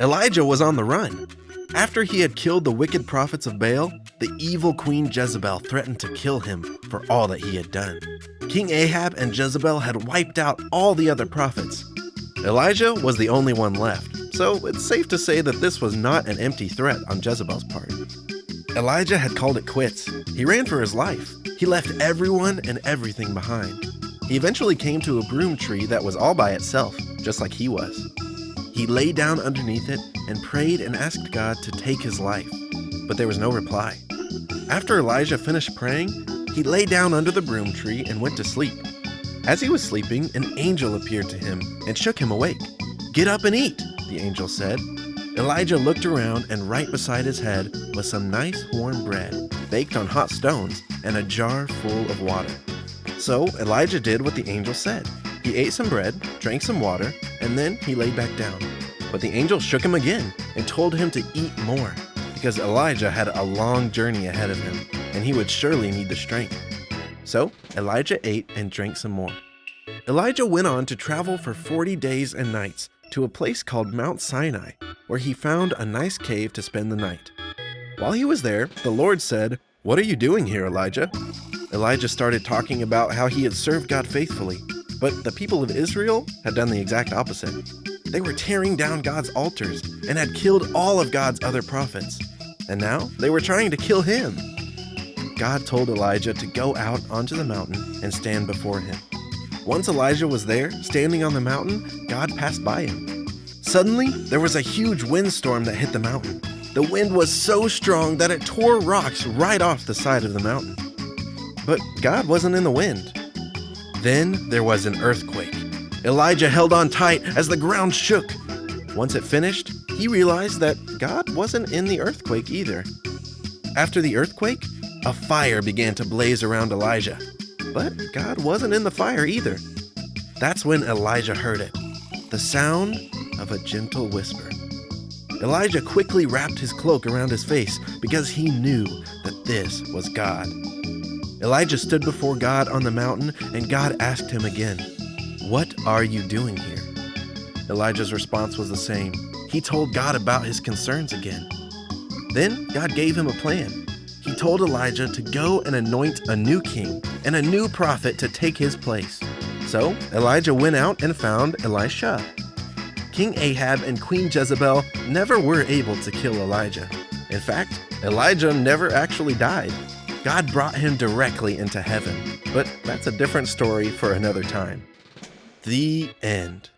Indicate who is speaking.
Speaker 1: Elijah was on the run. After he had killed the wicked prophets of Baal, the evil Queen Jezebel threatened to kill him for all that he had done. King Ahab and Jezebel had wiped out all the other prophets. Elijah was the only one left, so it's safe to say that this was not an empty threat on Jezebel's part. Elijah had called it quits. He ran for his life. He left everyone and everything behind. He eventually came to a broom tree that was all by itself, just like he was. He lay down underneath it and prayed and asked God to take his life, but there was no reply. After Elijah finished praying, he lay down under the broom tree and went to sleep. As he was sleeping, an angel appeared to him and shook him awake. "Get up and eat," the angel said. Elijah looked around, and right beside his head was some nice warm bread, baked on hot stones, and a jar full of water. So Elijah did what the angel said. He ate some bread, drank some water, and then he lay back down. But the angel shook him again and told him to eat more, because Elijah had a long journey ahead of him, and he would surely need the strength. So Elijah ate and drank some more. Elijah went on to travel for 40 days and nights to a place called Mount Sinai, where he found a nice cave to spend the night. While he was there, the Lord said, "What are you doing here, Elijah?" Elijah started talking about how he had served God faithfully, but the people of Israel had done the exact opposite. They were tearing down God's altars and had killed all of God's other prophets. And now they were trying to kill him. God told Elijah to go out onto the mountain and stand before him. Once Elijah was there, standing on the mountain, God passed by him. Suddenly, there was a huge windstorm that hit the mountain. The wind was so strong that it tore rocks right off the side of the mountain. But God wasn't in the wind. Then there was an earthquake. Elijah held on tight as the ground shook. Once it finished, he realized that God wasn't in the earthquake either. After the earthquake, a fire began to blaze around Elijah. But God wasn't in the fire either. That's when Elijah heard it, the sound of a gentle whisper. Elijah quickly wrapped his cloak around his face because he knew that this was God. Elijah stood before God on the mountain, and God asked him again, "What are you doing here?" Elijah's response was the same. He told God about his concerns again. Then God gave him a plan. He told Elijah to go and anoint a new king and a new prophet to take his place. So Elijah went out and found Elisha. King Ahab and Queen Jezebel never were able to kill Elijah. In fact, Elijah never actually died. God brought him directly into heaven, but that's a different story for another time. The end.